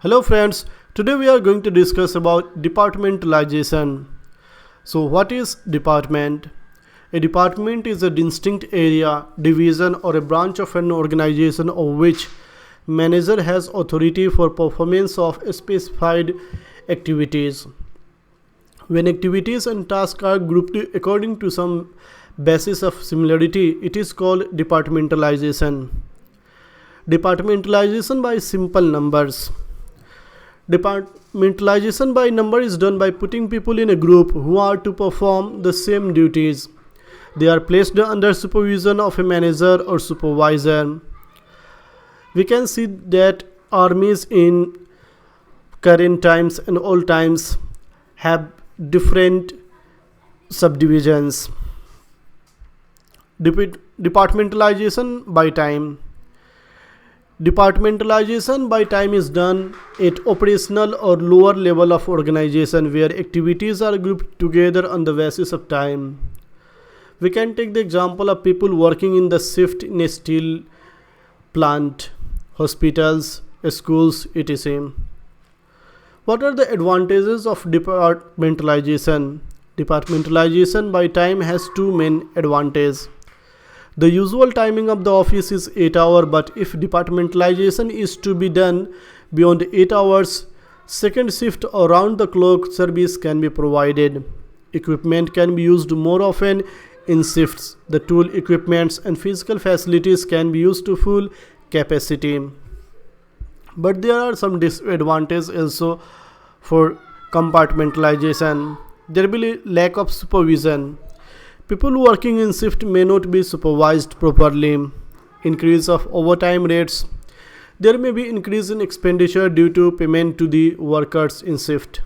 Hello friends, today we are going to discuss about departmentalization. So what is department? A department is a distinct area, division or a branch of an organization of which manager has authority for performance of specified activities. When activities and tasks are grouped according to some basis of similarity, it is called departmentalization. Departmentalization by simple numbers. Departmentalization by number is done by putting people in a group who are to perform the same duties. They are placed under supervision of a manager or supervisor. We can see that armies in current times and old times have different subdivisions. Departmentalization by time. Departmentalization by time is done at operational or lower level of organization where activities are grouped together on the basis of time. We can take the example of people working in the shift in a steel plant, hospitals, schools, etc. What are the advantages of departmentalization? Departmentalization by time has two main advantages. The usual timing of the office is 8 hours, but if departmentalization is to be done beyond 8 hours, second shift or round the clock service can be provided. Equipment can be used more often in shifts. The tool, equipments and physical facilities can be used to full capacity. But there are some disadvantages also for compartmentalization. There will be lack of supervision. People working in shift may not be supervised properly. Increase of overtime rates. There may be increase in expenditure due to payment to the workers in shift.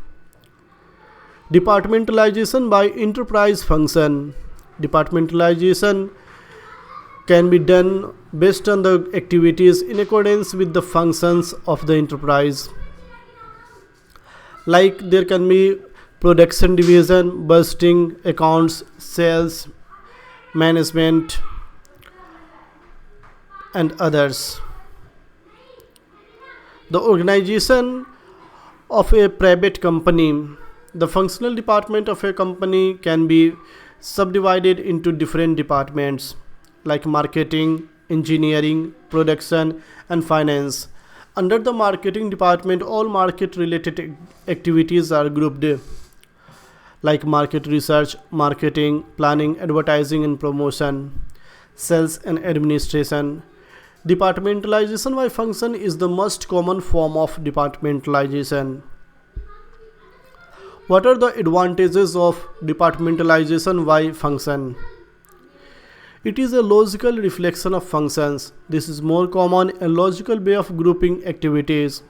Departmentalization by enterprise function. Departmentalization can be done based on the activities in accordance with the functions of the enterprise. Like there can be production division, budgeting, accounts, sales, management and others. The organization of a private company. The functional department of a company can be subdivided into different departments like marketing, engineering, production and finance. Under the marketing department, all market related activities are grouped like market research, marketing, planning, advertising and promotion, sales and administration. Departmentalization by function is the most common form of departmentalization. What are the advantages of departmentalization by function? It is a logical reflection of functions. This is more common, a logical way of grouping activities.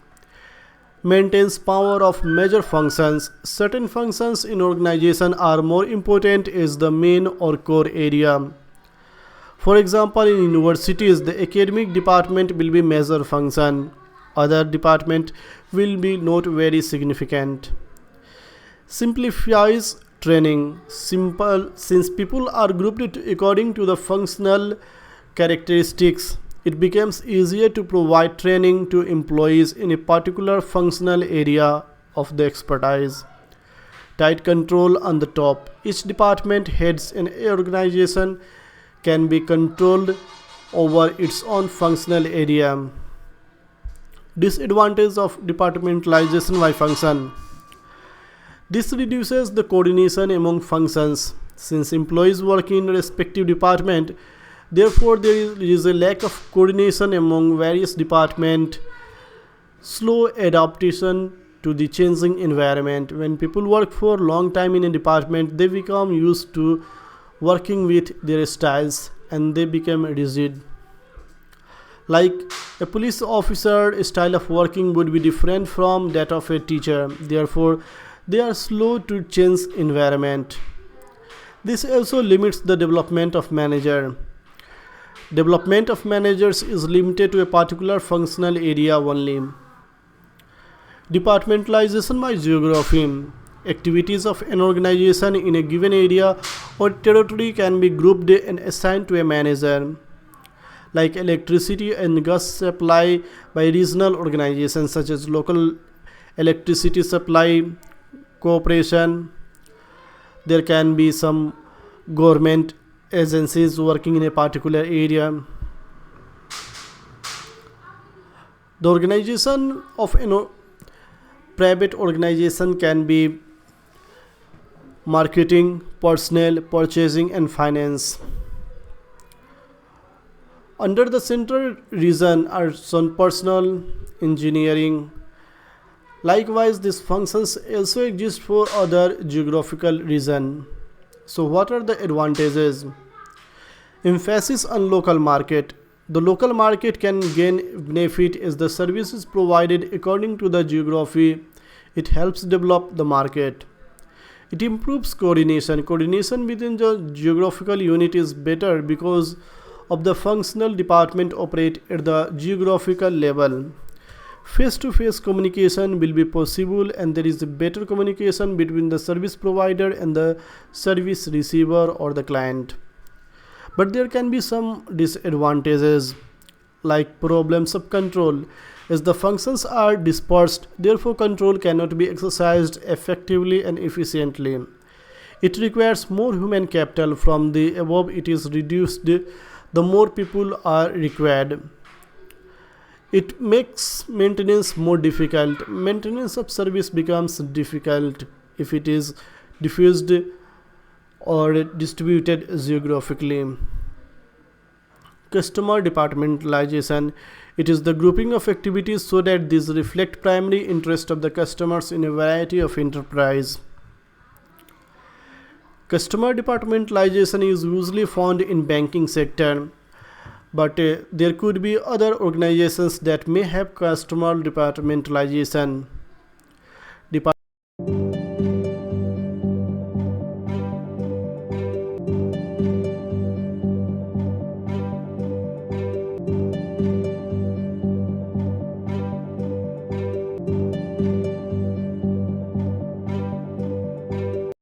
Maintains power of major functions. Certain functions in organization are more important as the main or core area. For example, in universities, the academic department will be major function. Other department will be not very significant. Simplifies training. Simple, since people are grouped according to the functional characteristics, it becomes easier to provide training to employees in a particular functional area of the expertise. Tight control on the top. Each department heads in an organization can be controlled over its own functional area. Disadvantage of departmentalization by function. This reduces the coordination among functions. Since employees work in respective department, therefore there is a lack of coordination among various departments. Slow adaptation to the changing environment. When people work for a long time in a department, they become used to working with their styles and they become rigid. Like a police officer style of working would be different from that of a teacher. Therefore, they are slow to change environment. This also limits the development of manager. Development of managers is limited to a particular functional area only. Departmentalization by geography. Activities of an organization in a given area or territory can be grouped and assigned to a manager. like electricity and gas supply by regional organizations such as local electricity supply corporation. There can be some government agencies working in a particular area. The organization of private organization can be marketing, personnel, purchasing, and finance. Under the central region are some personal, engineering. Likewise, these functions also exist for other geographical region. So what are the advantages? Emphasis on local market. The local market can gain benefit as the services provided according to the geography. It helps develop the market. It improves coordination. Coordination within the geographical unit is better because of the functional department operate at the geographical level. Face-to-face communication will be possible, and there is a better communication between the service provider and the service receiver or the client. But there can be some disadvantages like problems of control. As the functions are dispersed, therefore control cannot be exercised effectively and efficiently. It requires more human capital. From the above, it is reduced the more people are required. It makes maintenance more difficult. Maintenance of service becomes difficult if it is diffused or distributed geographically. Customer departmentalization. It is the grouping of activities so that these reflect primary interest of the customers in a variety of enterprise. Customer departmentalization is usually found in banking sector, but there could be other organizations that may have customer departmentalization.